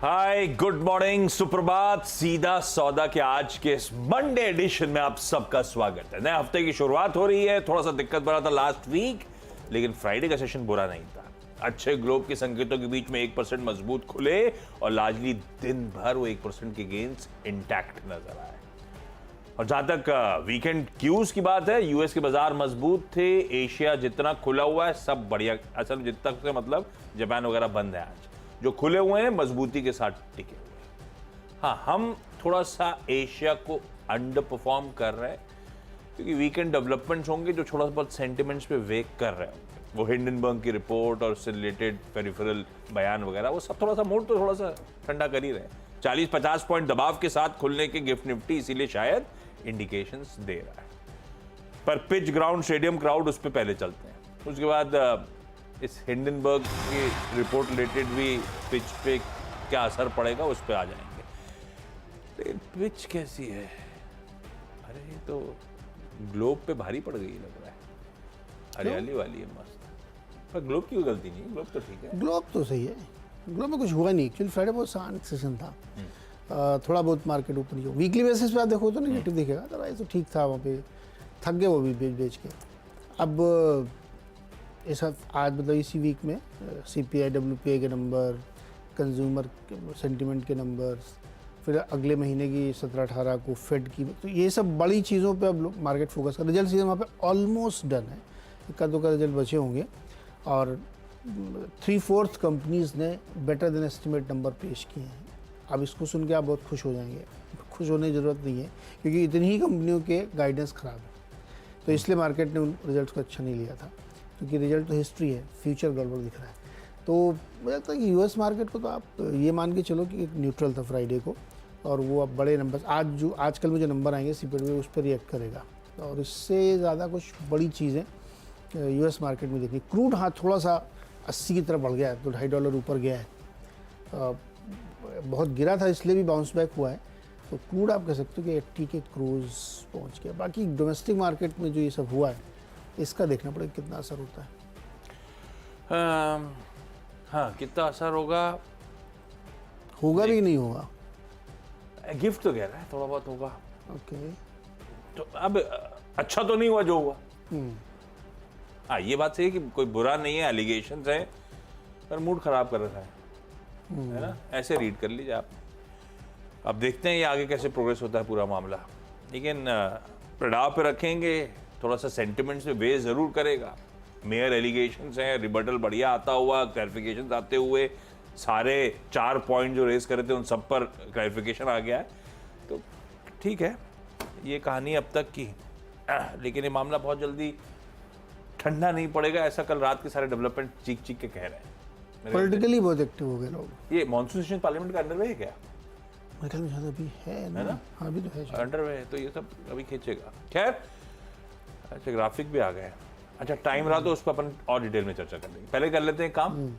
हाय, good morning, सुप्रभात, सीधा सौदा के आज के इस मंडे एडिशन में आप सबका स्वागत है। नए हफ्ते की शुरुआत हो रही है। थोड़ा सा दिक्कत भरा था लास्ट वीक, लेकिन फ्राइडे का सेशन बुरा नहीं था। अच्छे ग्लोब के संकेतों के बीच में 1% मजबूत खुले और लार्जली दिन भर वो 1% के गेन्स इंटैक्ट नजर आए। और जहां तक वीकेंड क्यूज की बात है, यूएस के बाजार मजबूत थे, एशिया जितना खुला हुआ है सब बढ़िया। असल जितना से मतलब जापान वगैरह बंद है, आज जो खुले हुए हैं मजबूती के साथ टिके हुए हैं। हाँ, हम थोड़ा सा एशिया को अंडर परफॉर्म कर रहे हैं क्योंकि वीकेंड डेवलपमेंट्स होंगे जो थोड़ा बहुत सेंटिमेंट्स पे वेक कर रहे होंगे। वो हिंडनबर्ग की रिपोर्ट और उससे रिलेटेड पेरिफेरल बयान वगैरह, वो सब थोड़ा सा मूड तो थोड़ा सा ठंडा कर ही रहे हैं। 40-50 पॉइंट दबाव के साथ खुलने के गिफ्ट निफ्टी इसीलिए शायद इंडिकेशंस दे रहा है। पर पिच ग्राउंड स्टेडियम क्राउड उस पर पहले चलते हैं, उसके बाद इस हिंडनबर्ग की रिपोर्ट रिलेटेड भी पिच पे क्या असर पड़ेगा उस पर आ जाएंगे। लेकिन पिच कैसी है? अरे ये तो ग्लोब पे भारी पड़ गई लग रहा है। हरियाली वाली है मस्त, पर ग्लोब की कोई गलती नहीं है, ग्लोब तो ठीक है। ग्लोब तो सही है, ग्लोब में कुछ हुआ नहीं। एक्चुअली फ्राइडे बहुत शांत सेशन था। थोड़ा बहुत मार्केट ऊपर ही। वीकली बेसिस पे आप देखो तो नेगेटिव दिखेगा, अदरवाइज तो ठीक था। वहाँ पे थक गए वो भी बेच के। अब ऐसा आज मतलब इसी वीक में CPI WPI के नंबर, कंज्यूमर सेंटिमेंट के नंबर्स, फिर अगले महीने की 17-18 को फेड की, तो ये सब बड़ी चीज़ों पे अब लोग मार्केट फोकस कर। रिजल्ट सीजन वहाँ पे ऑलमोस्ट डन है, इक्का दुक्का रिजल्ट बचे होंगे और 3/4 कंपनीज ने बेटर देन एस्टिमेट नंबर पेश किए हैं। अब इसको सुन के आप बहुत खुश हो जाएंगे। खुश होने की ज़रूरत नहीं है क्योंकि इतनी ही कंपनियों के गाइडेंस ख़राब है, तो इसलिए मार्केट ने उन रिजल्ट को अच्छा नहीं लिया था, क्योंकि रिजल्ट तो हिस्ट्री है, फ्यूचर गड़बड़ दिख रहा है। तो मुझे लगता है कि यूएस मार्केट को तो आप ये मान के चलो कि एक न्यूट्रल था फ्राइडे को, और वो अब बड़े नंबर आजकल में जो नंबर आएंगे CPI उस पर रिएक्ट करेगा, और इससे ज़्यादा कुछ बड़ी चीज़ें यूएस मार्केट में देखी। क्रूड हाँ थोड़ा सा 80 की तरफ बढ़ गया है, तो $2.5 ऊपर गया है। बहुत गिरा था इसलिए भी बाउंस बैक हुआ है, तो क्रूड आप कह सकते हो कि 80 के क्रूज पहुँच गया। बाकी डोमेस्टिक मार्केट में जो ये सब हुआ है इसका देखना पड़ेगा कितना असर होता है। हाँ, कितना असर होगा भी नहीं होगा। गिफ्ट तो कह रहा है थोड़ा बहुत होगा। ओके, तो अब अच्छा तो नहीं हुआ जो हुआ। हाँ, ये बात सही है कि कोई बुरा नहीं है, एलिगेशंस हैं, पर मूड खराब कर रखा है ना। ऐसे रीड कर लीजिए आप। अब देखते हैं ये आगे कैसे प्रोग्रेस होता है पूरा मामला, लेकिन प्रडाव पे रखेंगे। थोड़ा सा सेंटिमेंट्स में वे जरूर करेगा। मेयर एलिगेशंस हैं, रिबटल बढ़िया आता हुआ, क्लैरिफिकेशंस आते हुए, सारे 4 पॉइंट जो रेस करे थे उन सब पर क्लैरिफिकेशन आ गया है, तो ठीक है ये कहानी अब तक की। लेकिन ये मामला बहुत जल्दी ठंडा नहीं पड़ेगा, ऐसा कल रात के सारे डेवलपमेंट चीख के कह रहे हैं। पॉलिटिकली बहुत एक्टिव हो गए लोग। ये मॉनसून सेशन पार्लियामेंट का अंडरवे है क्या? मेरे ख्याल में शायद अभी है ना। हाँ, अभी तो है अंडरवे है, तो ये सब अभी खींचेगा। खैर, अच्छा ग्राफिक भी आ गए। अच्छा, टाइम रहा तो उस पर अपन और डिटेल में चर्चा कर लेंगे। पहले कर लेते हैं काम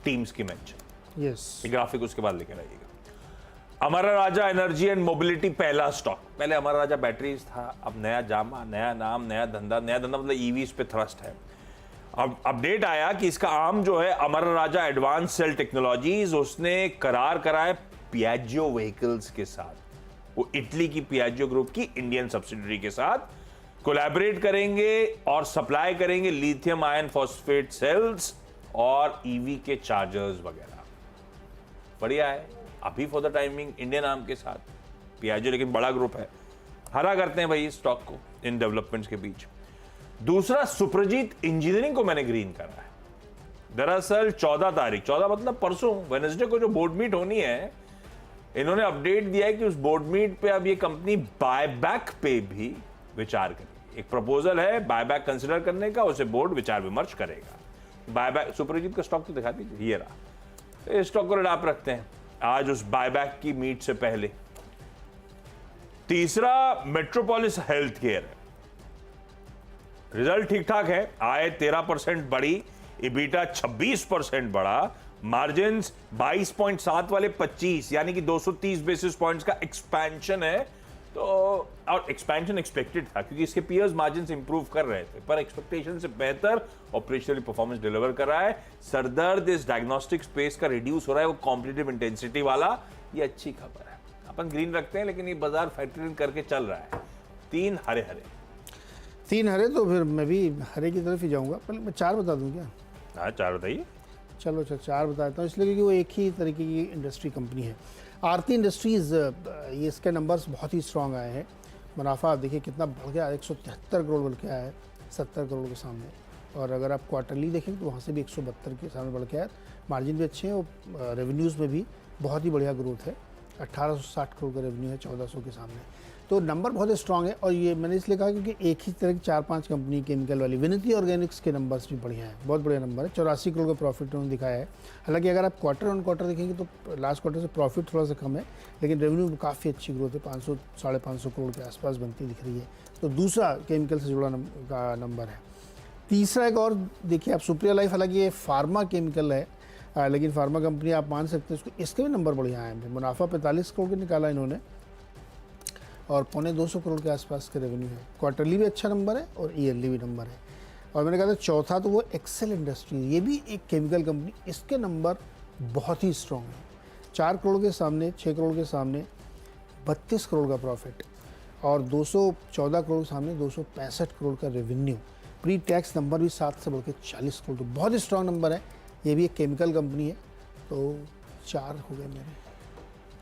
टीम्स की मेंशन। यस, ग्राफिक उसके बाद लेकर आइएगा। अमरा राजा एनर्जी एंड मोबिलिटी पहला स्टॉक। पहले अमरा राजा बैटरीज था, अब नया जामा, नया नाम, नया धंधा। नया धंधा मतलब ईवीज पे थ्रस्ट है। अब अपडेट आया कि इसका आर्म जो है अमरा राजा एडवांस सेल टेक्नोलॉजीज, उसने करार कराए पियाजियो व्हीकल्स के साथ। वो इटली की पियाजियो ग्रुप की इंडियन सब्सिडरी के साथ कोलैबोरेट करेंगे और सप्लाई करेंगे लिथियम आयन फॉस्फेट सेल्स और ईवी के चार्जर्स वगैरह। बढ़िया है। अभी for the timing Indian arm के साथ पियाजियो, लेकिन बड़ा ग्रुप है। हरा करते हैं भाई इस स्टॉक को इन डेवलपमेंट्स के बीच। दूसरा, सुप्रजीत इंजीनियरिंग को मैंने ग्रीन करा है। दरअसल 14 तारीख, 14 मतलब परसों, वेडनेसडे को जो बोर्ड मीट होनी है, इन्होंने अपडेट दिया है कि उस बोर्ड मीट पे अब ये कंपनी बायबैक पे भी विचार करेगी। एक प्रपोजल है बायबैक कंसिडर करने का, उसे बोर्ड विचार विमर्श करेगा। बायबैक, सुप्रजीत का स्टॉक तो दिखा दीजिए, ये रहा। इस स्टॉक को रिडाप रखते हैं आज उस बायबैक की मीट से पहले। तीसरा, मेट्रोपोलिस हेल्थ केयर है। रिजल्ट ठीक ठाक है, आय 13% बढ़ी, इबिटा 26% बढ़ा, मार्जिन्स 22.7 वाले 25, यानी कि 230 बेसिस पॉइंट्स का एक्सपेंशन है। तो और एक्सपेंशन एक्सपेक्टेड था क्योंकि इसके पीयर्स मार्जिन इंप्रूव कर रहे थे, पर एक्सपेक्टेशन से बेहतर ऑपरेशनली परफॉर्मेंस डिलीवर कर रहा है। सरदर्द इस डायग्नोस्टिक स्पेस का रिड्यूस हो रहा है, वो कॉम्पिटिटिव इंटेंसिटी वाला, ये अच्छी खबर है। अपन ग्रीन रखते हैं लेकिन ये बाजार फैक्टरिंग करके चल रहा है। 3 हरे हरे, 3 हरे, तो फिर मैं भी हरे की तरफ ही जाऊंगा। पहले मैं 4 बता दूं क्या? हाँ 4 बताइए। चलो 4 बता देता हूँ, इसलिए क्योंकि वो एक ही तरीके की इंडस्ट्री कंपनी है। आरती इंडस्ट्रीज़, ये इसके नंबर्स बहुत ही स्ट्रांग आए हैं। मुनाफा आप देखिए कितना बढ़ गया, 173 करोड़ बढ़ के आया है 70 करोड़ के सामने। और अगर आप क्वार्टरली देखें तो वहाँ से भी 172 के सामने बढ़ के आया। मार्जिन भी अच्छे हैं, और रेवेन्यूज़ में भी बहुत ही बढ़िया ग्रोथ है। 1860 करोड़ का रेवेन्यू है 1400 के सामने, तो नंबर बहुत स्ट्रांग है। और ये मैंने इसलिए कहा क्योंकि एक ही तरह की 4-5 कंपनी केमिकल वाली, विनती ऑर्गेनिक्स के नंबर्स भी बढ़िया हैं, बहुत बढ़िया नंबर है। 84 करोड़ का प्रॉफिट उन्होंने दिखाया है। हालांकि अगर आप क्वार्टर ऑन क्वार्टर देखेंगे तो लास्ट क्वार्टर से प्रॉफिट थोड़ा सा कम है, लेकिन रेवेन्यू में काफ़ी अच्छी ग्रोथ है, 500-550 करोड़ के आसपास बनती दिख रही है। तो दूसरा केमिकल से जुड़ा नंबर है। तीसरा एक और देखिए आप, सुप्रिया लाइफ, हालांकि ये फार्मा केमिकल है, लेकिन फार्मा कंपनी आप मान सकते हैं इसको, इसके भी नंबर बढ़िया आए हैं। मुनाफा 45 करोड़ के निकाला इन्होंने, और 250 करोड़ के आसपास के रेवेन्यू है। क्वार्टरली भी अच्छा नंबर है और ईयरली भी नंबर है। और मैंने कहा था चौथा तो वो एक्सेल इंडस्ट्री, ये भी एक केमिकल कंपनी, इसके नंबर बहुत ही स्ट्रॉन्ग है। 4 करोड़ के सामने, 6 करोड़ के सामने 32 करोड़ का प्रॉफिट, और 214 करोड़ के सामने 265 करोड़ का रेवेन्यू। प्री टैक्स नंबर भी 7 से बढ़ के 40 करोड़, तो बहुत ही स्ट्रॉन्ग नंबर है। ये भी एक केमिकल कंपनी है, तो 4 हो गए मेरे।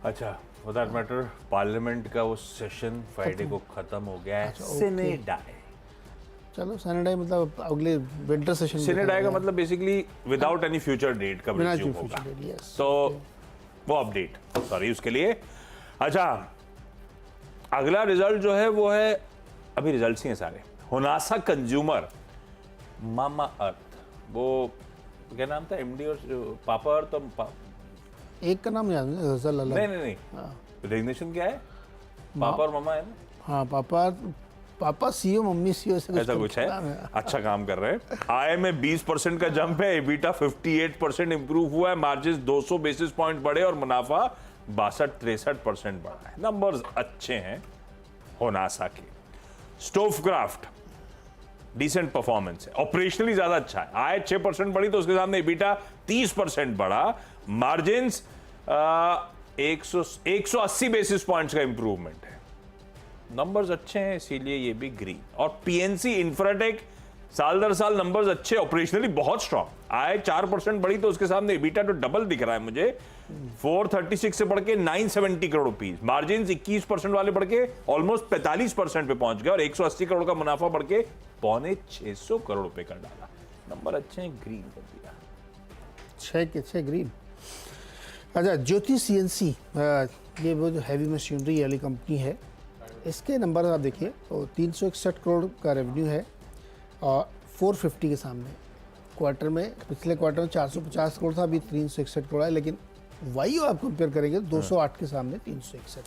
अच्छा, फॉर दैट मैटर पार्लियामेंट का वो सेशन फ्राइडे को खत्म हो गया है। अच्छा, ओके। सिनेडाई, चलो सैटरडे मतलब अगले विंटर सेशन। सिनेडाई का मतलब basically without any future date का बिना रिज्यूम फ्यूचर होगा, डेट, यस। तो वो अपडेट, सॉरी उसके लिए। अच्छा, अगला रिजल्ट जो है वो है, अभी रिजल्ट्स ही हैं सारे। होनासा कंज्यूमर, मामा अर्थ, वो क्या नाम था एमडी और पापा अर्थ, तो एक का नाम याद है, गजल अलग। नहीं, रेजिग्नेशन क्या है? पापा और मामा है ना, हाँ, पापा सीईओ, मम्मी सीईओ, से ऐसा कुछ है। अच्छा काम कर रहे हैं। आय में 20% का जंप है, एबिटा 58% इंप्रूव हुआ है, मार्जिन 200 बेसिस पॉइंट बढ़े, और मुनाफा 62-63% बढ़ा है। नंबर्स अच्छे हैं होनासा के। स्टोवक्राफ्ट डिसेंट परफॉर्मेंस है, ऑपरेशनली ज्यादा अच्छा है। आय 6% बढ़ी तो उसके सामने एबिटा 30% बढ़ा, मार्जिन 180 बेसिस पॉइंट्स का इंप्रूवमेंट है। नंबर्स अच्छे हैं, इसीलिए ये भी ग्रीन। और पीएनसी इंफ्राटेक, साल दर साल नंबर्स अच्छे, ऑपरेशनली बहुत स्ट्रांग। आय 4% बढ़ी तो उसके सामने एबिटा तो डबल दिख रहा है मुझे, 436 से बढ़ के 970 करोड़ रुपीज, मार्जिन 21% वाले बढ़ के ऑलमोस्ट 45% पे पहुंच गए, और 180 करोड़ का मुनाफा बढ़ के 650 करोड़ रुपए कर डाला। नंबर अच्छे हैं, ग्रीन कर दिया। 6 के 6 ग्रीन। अच्छा, ज्योति सीएनसी, ये वो जो हैवी मशीनरी वाली कंपनी है, इसके नंबर आप देखिए तो 361 करोड़ का रेवेन्यू है, और 450 के सामने। क्वार्टर में, पिछले क्वार्टर में 450 करोड़ था, अभी 361 करोड़ है। लेकिन वायु आप कंपेयर करेंगे तो 208 के सामने 361।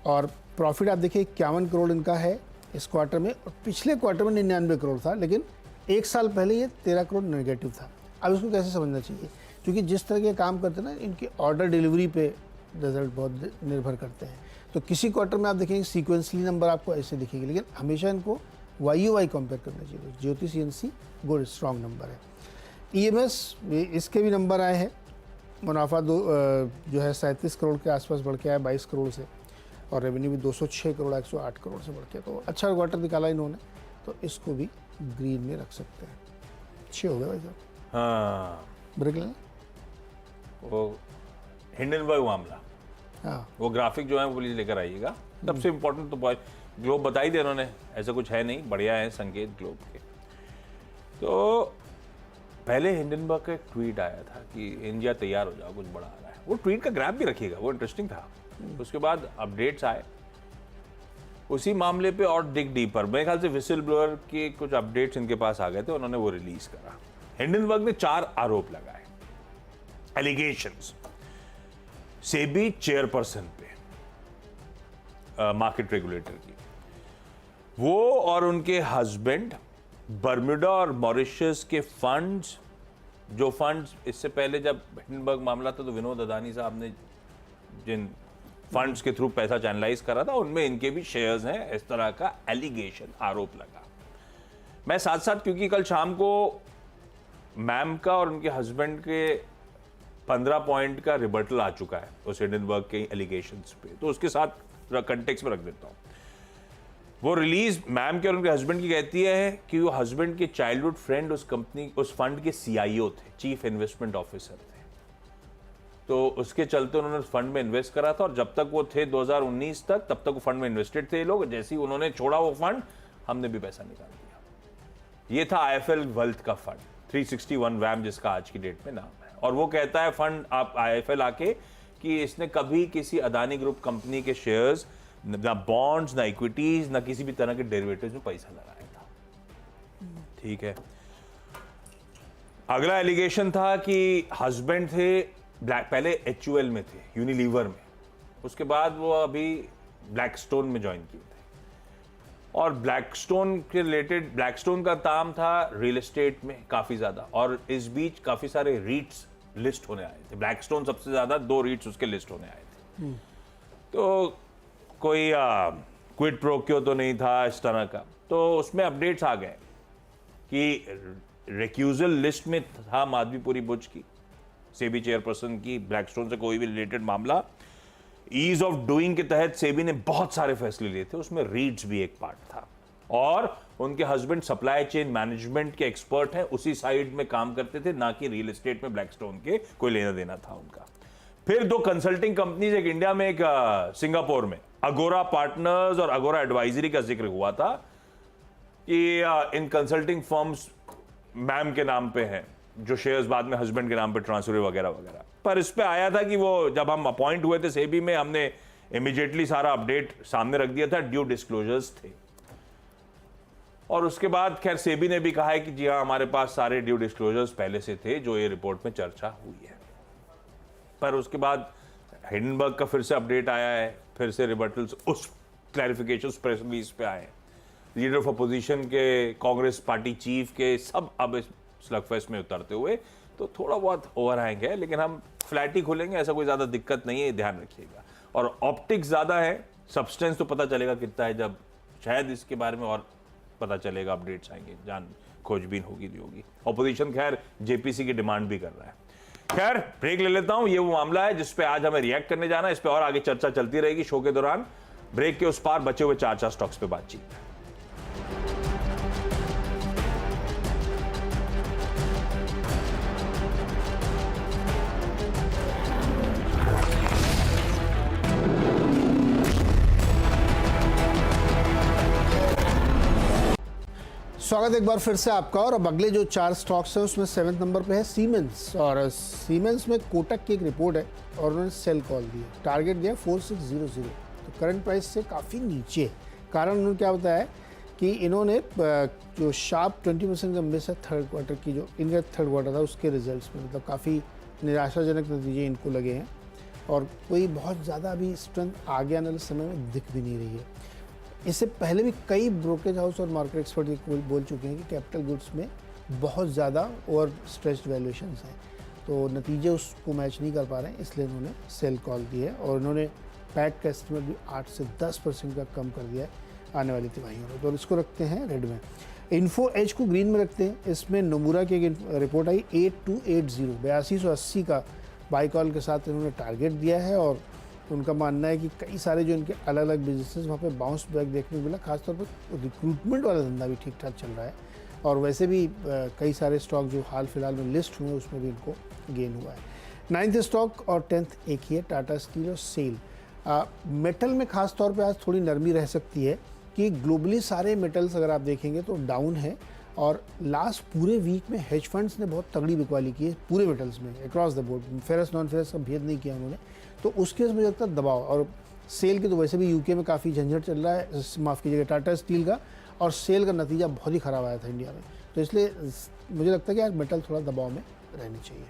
और प्रॉफिट आप देखिए 51 करोड़ इनका है इस क्वार्टर में, और पिछले क्वार्टर में 99 करोड़ था, लेकिन एक साल पहले ये 13 करोड़ नेगेटिव था। अब इसको कैसे समझना चाहिए? क्योंकि जिस तरह के काम करते हैं ना, इनकी ऑर्डर डिलीवरी पे रिजल्ट बहुत निर्भर करते हैं। तो किसी क्वार्टर में आप देखेंगे सीक्वेंसली नंबर आपको ऐसे दिखेंगे, लेकिन हमेशा इनको वाई कंपेयर करना चाहिए। ज्योति सीएनसी गुड स्ट्रॉन्ग नंबर है। ईएमएस, इसके भी नंबर आए हैं। मुनाफा जो है 37 करोड़ के आसपास बढ़ के आया 22 करोड़ से, और रेवेन्यू भी 206 करोड़ 108 करोड़ से बढ़ के, तो अच्छा क्वार्टर निकाला इन्होंने, तो इसको भी ग्रीन में रख सकते हैं। अच्छे हो गए भाई साहब। हाँ, ब्रेक लेना। वो हिंडनबर्ग मामला, हाँ, वो ग्राफिक जो है वो प्लीज लेकर आइएगा। सबसे इंपॉर्टेंट तो ग्लोब बताई दे उन्होंने, ऐसा कुछ है नहीं, बढ़िया है संकेत ग्लोब के। तो पहले हिंडनबर्ग का एक ट्वीट आया था कि इंडिया तैयार हो जाओ, कुछ बड़ा आ रहा है। वो ट्वीट का ग्राफ भी रखिएगा, वो इंटरेस्टिंग था। उसके बाद अपडेट्स आए उसी मामले पे, और डिग डीपर, मेरे ख्याल से विसिल ब्लोअर के कुछ अपडेट्स इनके पास आ गए थे, उन्होंने वो रिलीज करा। हिंडनबर्ग ने 4 आरोप लगाए, एलिगेशंस, सेबी चेयरपर्सन पे, मार्केट रेगुलेटर की। वो और उनके हस्बैंड बर्मुडा और मॉरिशस के फंड्स, जो फंड्स इससे पहले जब हिंडनबर्ग मामला था तो विनोद अदानी साहब ने जिन फंड्स के थ्रू पैसा चैनलाइज कर रहा था, उनमें इनके भी शेयर्स हैं, इस तरह का एलिगेशन, आरोप लगा। मैं साथ साथ, क्योंकि कल शाम को मैम का और उनके हस्बैंड के 15 पॉइंट का रिबर्टल आ चुका है उस हिंडनबर्ग के एलिगेशंस पे, तो उसके साथ कंटेक्स्ट में रख देता हूं। वो रिलीज मैम के और उनके हस्बैंड की कहती है कि वो हस्बैंड के चाइल्डहुड फ्रेंड उस कंपनी, उस फंड के CIO थे, चीफ इन्वेस्टमेंट ऑफिसर थे। तो उसके चलते उन्होंने फंड में इन्वेस्ट करा था, और जब तक वो थे 2019 तक, तब तक वो फंड में इन्वेस्टेड थे ये लोग। जैसे ही उन्होंने छोड़ा वो फंड, हमने भी पैसा निकाल दिया। ये था IIFL वेल्थ का फंड, 361 वैम जिसका आज की डेट में नाम है। और वो कहता है फंड, आप IIFL आके, कि इसने कभी किसी अदानी ग्रुप कंपनी के शेयर्स, ना बॉन्ड्स, ना इक्विटीज, ना किसी भी तरह के डेरिवेटिव्स में पैसा लगाया था। ठीक है। अगला एलिगेशन था कि हस्बैंड थे पहले HUL में थे, यूनिलीवर में, उसके बाद वो अभी ब्लैकस्टोन में ज्वाइन किए थे, और ब्लैकस्टोन के रिलेटेड, ब्लैकस्टोन का काम था रियल एस्टेट में काफी ज्यादा, और इस बीच काफी सारे रीट्स लिस्ट होने आए थे। ब्लैकस्टोन सबसे ज्यादा, 2 रीट्स उसके लिस्ट होने आए थे। तो कोई क्विड प्रो क्यों तो नहीं था इस तरह का। तो उसमें अपडेट्स आ गए कि रिक्यूजल लिस्ट में था माधवीपुरी बुच की, सेबी चेयरपर्सन की, ब्लैकस्टोन से कोई भी रिलेटेड मामला। ईज ऑफ डूइंग के तहत सेबी ने बहुत सारे फैसले लिए थे, उसमें रीट्स भी एक पार्ट था। और उनके हस्बैंड सप्लाई चेन मैनेजमेंट के एक्सपर्ट हैं, उसी साइड में काम करते थे, ना कि रियल एस्टेट में ब्लैकस्टोन के कोई लेना देना था उनका। फिर 2 कंसल्टिंग कंपनीज, एक इंडिया में, एक सिंगापुर में, अगोरा पार्टनर्स और अगोरा एडवाइजरी का जिक्र हुआ था कि इन कंसल्टिंग फर्म्स मैम के नाम पे हैं, जो शेयर्स बाद में हस्बैंड के नाम पे ट्रांसफर वगैरह वगैरह। पर इस पे आया था कि वो जब हम अपॉइंट हुए थे सेबी में, हमने इमीडिएटली सारा अपडेट सामने रख दिया था, ड्यू डिस्क्लोजर्स थे। और उसके बाद खैर सेबी ने भी कहा है कि जी हाँ, हमारे पास सारे ड्यू डिस्क्लोजर्स पहले से थे, जो ये रिपोर्ट में चर्चा हुई है। पर उसके बाद हिंडनबर्ग का फिर से अपडेट आया है, फिर से रिबर्टल्स, उस क्लैरिफिकेशंस प्रेस रिलीज पे आए हैं। लीडर ऑफ अपोजिशन के, कांग्रेस पार्टी चीफ के, सब अब इस स्लगफेस्ट में उतरते हुए, तो थोड़ा बहुत ओवरहैंग है, लेकिन हम फ्लैट ही खोलेंगे, ऐसा कोई ज्यादा दिक्कत नहीं है, ध्यान रखिएगा। और ऑप्टिक्स ज्यादा है, सब्सटेंस तो पता चलेगा कितना है जब शायद इसके बारे में और पता चलेगा, अपडेट्स आएंगे, जान खोजबीन होगी नहीं होगी। ऑपोजिशन खैर जेपीसी की डिमांड भी कर रहा है। खैर ब्रेक ले लेता हूं, ये वो मामला है जिस पे आज हमें रिएक्ट करने जाना है, इस पे और आगे चर्चा चलती रहेगी शो के दौरान। ब्रेक के उस पार बचे हुए 4 स्टॉक्स पे बातचीत। स्वागत एक बार फिर से आपका। और अब अगले जो 4 स्टॉक्स हैं उसमें 7वें नंबर पे है सीमेंस, और सीमेंस में कोटक की एक रिपोर्ट है और उन्होंने सेल कॉल दी है, टारगेट दिया 4600, तो करंट प्राइस से काफ़ी नीचे। कारण उन्होंने क्या बताया कि इन्होंने जो शार्प 20% का मिस है थर्ड क्वार्टर की, जो इनका थर्ड क्वार्टर था उसके रिजल्ट्स में, मतलब काफ़ी निराशाजनक नतीजे इनको लगे हैं, और कोई बहुत ज़्यादा अभी स्ट्रेंथ आगे आने वाले समय में दिख भी नहीं रही है। इससे पहले भी कई ब्रोकरेज हाउस और मार्केट एक्सपर्ट बोल चुके हैं कि कैपिटल गुड्स में बहुत ज़्यादा ओवर स्ट्रेच्ड वैल्यूएशंस हैं, तो नतीजे उसको मैच नहीं कर पा रहे हैं, इसलिए उन्होंने सेल कॉल दी है। और उन्होंने पैट का एस्टिमेट भी 8 से 10% का कम कर दिया है आने वाली तिमाहियों में, तो इसको रखते हैं रेड में। इन्फो एज को ग्रीन में रखते हैं। इसमें नमूरा की एक रिपोर्ट आई 8280, 8280 का बाई कॉल के साथ इन्होंने टारगेट दिया है, और उनका मानना है कि कई सारे जो इनके अलग अलग बिजनेसेस वहाँ पे बाउंस बैक देखने को मिला, खासतौर पर रिक्रूटमेंट वाला धंधा भी ठीक ठाक चल रहा है, और वैसे भी कई सारे स्टॉक जो हाल फिलहाल में लिस्ट हुए उसमें भी इनको गेन हुआ है। 9th स्टॉक और 10th एक ही है, टाटा स्टील और सेल। मेटल में खास तौर पे आज थोड़ी नरमी रह सकती है कि ग्लोबली सारे मेटल्स अगर आप देखेंगे तो डाउन है, और लास्ट पूरे वीक में हेज फंड्स ने बहुत तगड़ी बिकवाली की है पूरे मेटल्स में, across the board, ferrous non ferrous का भेद नहीं किया उन्होंने, तो उसके मुझे लगता है दबाव। और सेल की तो वैसे भी यूके में काफ़ी झंझट चल रहा है, माफ़ कीजिएगा टाटा स्टील का, और सेल का नतीजा बहुत ही ख़राब आया था इंडिया में, तो इसलिए मुझे लगता है कि आज मेटल थोड़ा दबाव में रहनी चाहिए।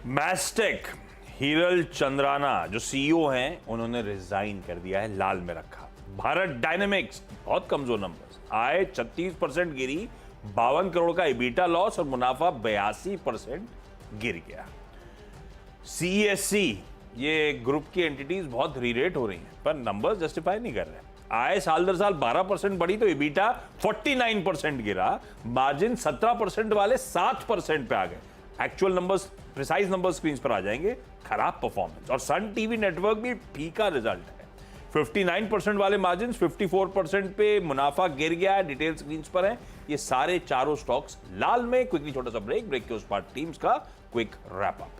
मैस्टेक, हीरल चंद्राना जो सीईओ हैं, उन्होंने रिजाइन कर दिया है, लाल में रखा। भारत डायनेमिक्स बहुत कमजोर नंबर्स आए, 36% गिरी, 52 करोड़ का इबीटा लॉस, और मुनाफा 82% गिर गया। सीएससी ये ग्रुप की एंटिटीज बहुत रीरेट हो रही हैं, पर नंबर्स जस्टिफाई नहीं कर रहे हैं। आय साल दर साल 12% बढ़ी तो इबीटा 49% गिरा, मार्जिन 17% वाले 7% पे आ गए। Actual numbers, precise numbers screen पर आ जाएंगे। खराब परफॉर्मेंस। और सन टीवी नेटवर्क भी फीका रिजल्ट है। 59% वाले मार्जिन 54% पे मुनाफा गिर गया है। डिटेल स्क्रीन पर है। ये सारे चारों स्टॉक्स लाल में। क्विकली छोटा सा ब्रेक के उस पार्ट टीम्स का क्विक रैप अप।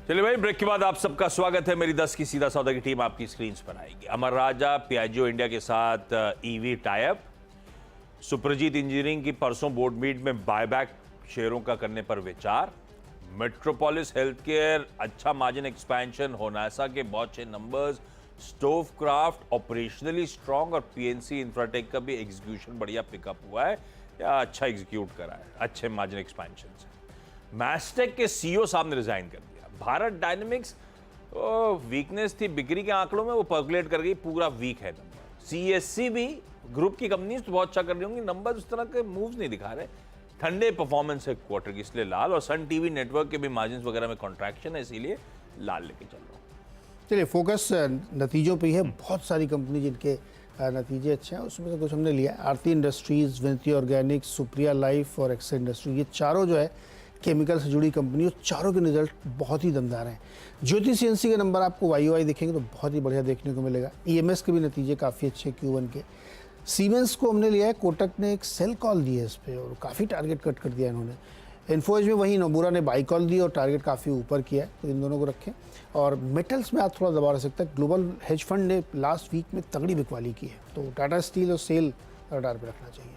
चलिए भाई, ब्रेक के बाद आप सबका स्वागत है। मेरी 10 की सीधा सौदा की टीम आपकी स्क्रीन पर आएगी। अमर राजा पियाजियो इंडिया के साथ ईवी टाइप। सुप्रजीत इंजीनियरिंग की परसों बोर्ड मीट में बायबैक शेयरों का करने पर विचार। मेट्रोपोलिस हेल्थ केयर अच्छा मार्जिन एक्सपेंशन, होनासा के बहुत अच्छे numbers, stove craft operationally strong और पीएनसी इंफ्राटेक का भी एग्जीक्यूशन बढ़िया पिकअप हुआ है या अच्छा एग्जीक्यूट करा है अच्छे मार्जिन एक्सपेंशन से। मैस्टेक के सीईओ साहब ने रिजाइन कर दिया। भारत डायनेमिक्स वीकनेस थी बिक्री के आंकड़ों में, वो पर्कुलेट कर गई, पूरा वीक है नंबर। सीएससी भी ग्रुप की कंपनीज तो बहुत अच्छा कर रही होंगी, नंबर उस तरह के मूव्स नहीं दिखा रहे। ठंडे परफॉर्मेंस है क्वार्टर की, इसलिए लाल। और सन टीवी नेटवर्क के भी मार्जिन वगैरह में कॉन्ट्रैक्शन है, इसीलिए लाल लेके चल रहा हूँ। चलिए, फोकस नतीजों पे ही है। बहुत सारी कंपनी जिनके नतीजे अच्छे हैं, उसमें से कुछ हमने लिया। आरती इंडस्ट्रीज, विनती ऑर्गेनिक्स, सुप्रिया लाइफ और एक्सेल इंडस्ट्री, ये चारों जो है केमिकल से जुड़ी कंपनी, और चारों के रिजल्ट बहुत ही दमदार हैं। ज्योति सीएनसी के नंबर आपको वाई देखेंगे तो बहुत ही बढ़िया देखने को मिलेगा। ईएमएस के भी नतीजे काफ़ी अच्छे Q1 के। सीमेंस को हमने लिया है, कोटक ने एक सेल कॉल दी है इस पर और काफ़ी टारगेट कट कर दिया इन्होंने। इन्फोएज में वही नोबुरा ने बाई कॉल दी और टारगेट काफ़ी ऊपर किया है, तो इन दोनों को रखें। और मेटल्स में आज थोड़ा दबाव रह सकता है। ग्लोबल हेज फंड ने लास्ट वीक में तगड़ी बिकवाली की है, तो टाटा स्टील और सेल रडार पर रखना चाहिए।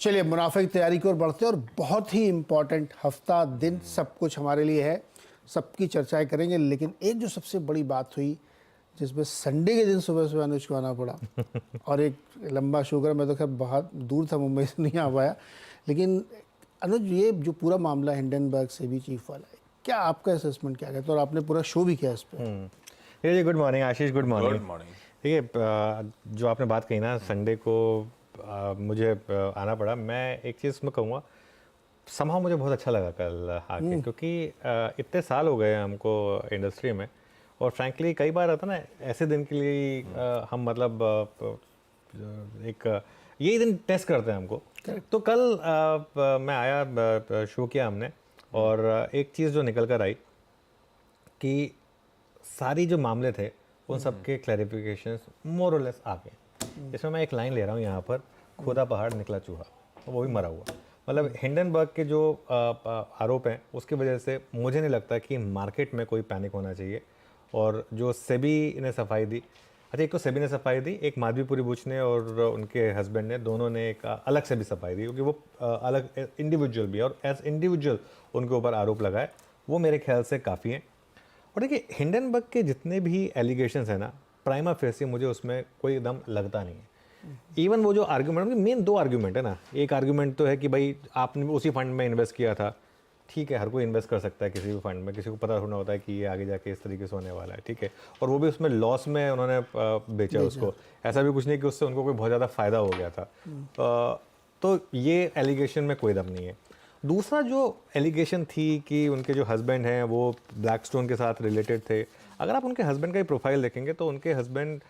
चलिए, मुनाफे की तैयारी की ओर बढ़ते हैं और बहुत ही इम्पॉर्टेंट हफ्ता दिन सब कुछ हमारे लिए है, सबकी चर्चाएं करेंगे। लेकिन एक जो सबसे बड़ी बात हुई, जिसमें संडे के दिन सुबह सुबह अनुज को आना पड़ा और एक लंबा शुगर, मैं तो खैर बहुत दूर था, मुंबई से नहीं आ पाया। लेकिन अनुज, ये जो पूरा मामला हिंडनबर्ग से भी चीफ वाला है, क्या आपका असेसमेंट क्या कहता है? और आपने पूरा शो भी किया इस पर। जी, गुड मॉर्निंग आशीष, गुड मॉर्निंग। Good morning. ठीक है, जो आपने बात कही ना, संडे को मुझे आना पड़ा। मैं एक चीज़ मैं कहूँगा, समहाउ मुझे बहुत अच्छा लगा कल आके, क्योंकि इतने साल हो गए हमको इंडस्ट्री में, और फ्रैंकली कई बार आता ना ऐसे दिन के लिए हम मतलब एक यही दिन टेस्ट करते हैं हमको। तो कल मैं आया, शो किया हमने, और एक चीज़ जो निकल कर आई कि सारी जो मामले थे उन सब के क्लैरिफिकेशंस मोर और लेस आ गए। इसमें मैं एक लाइन ले रहा हूँ यहाँ पर, खुदा पहाड़ निकला चूहा, वो भी मरा हुआ। मतलब हिंडनबर्ग के जो आरोप हैं उसकी वजह से मुझे नहीं लगता कि मार्केट में कोई पैनिक होना चाहिए। और जो सेबी ने सफाई दी, अच्छा, एक तो सेबी ने सफाई दी, एक माधवीपुरी बुच ने और उनके हस्बैंड ने, दोनों ने एक अलग से भी सफाई दी, क्योंकि वो अलग इंडिविजुअल भी, और एज इंडिविजुअल उनके ऊपर आरोप लगाए, वो मेरे ख्याल से काफ़ी हैं। और देखिए, हिंडनबर्ग के जितने भी एलिगेशंस हैं ना, प्राइमा फेसी मुझे उसमें कोई दम लगता नहीं है। इवन वो जो आर्ग्यूमेंट, मेन दो आर्ग्यूमेंट है ना। एक आर्ग्यूमेंट तो है कि भाई आपने उसी फंड में इन्वेस्ट किया था, ठीक है, हर कोई इन्वेस्ट कर सकता है किसी भी फंड में, किसी को पता होना होता है कि ये आगे जाके इस तरीके से होने वाला है, ठीक है। और वो भी उसमें लॉस में उन्होंने बेचा उसको, ऐसा भी कुछ नहीं कि उससे उनको कोई बहुत ज़्यादा फ़ायदा हो गया था। तो ये एलिगेशन में कोई दम नहीं है। दूसरा जो एलिगेशन थी कि उनके जो हस्बैंड हैं वो ब्लैकस्टोन के साथ रिलेटेड थे। अगर आप उनके हस्बैंड का ही प्रोफाइल देखेंगे तो उनके हस्बैंड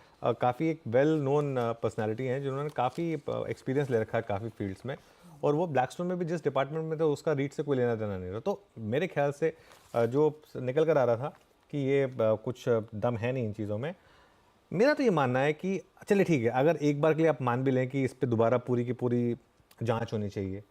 काफ़ी एक वेल नोन पर्सनालिटी हैं, जिन्होंने काफ़ी एक्सपीरियंस ले रखा है काफ़ी फील्ड्स में, और वो ब्लैकस्टोन में भी जिस डिपार्टमेंट में था उसका रीच से कोई लेना देना नहीं रहा। तो मेरे ख्याल से जो निकल कर आ रहा था कि ये कुछ दम है नहीं इन चीज़ों में। मेरा तो ये मानना है कि चलिए ठीक है, अगर एक बार के लिए आप मान भी लें कि इस पर दोबारा पूरी की पूरी जांच होनी चाहिए,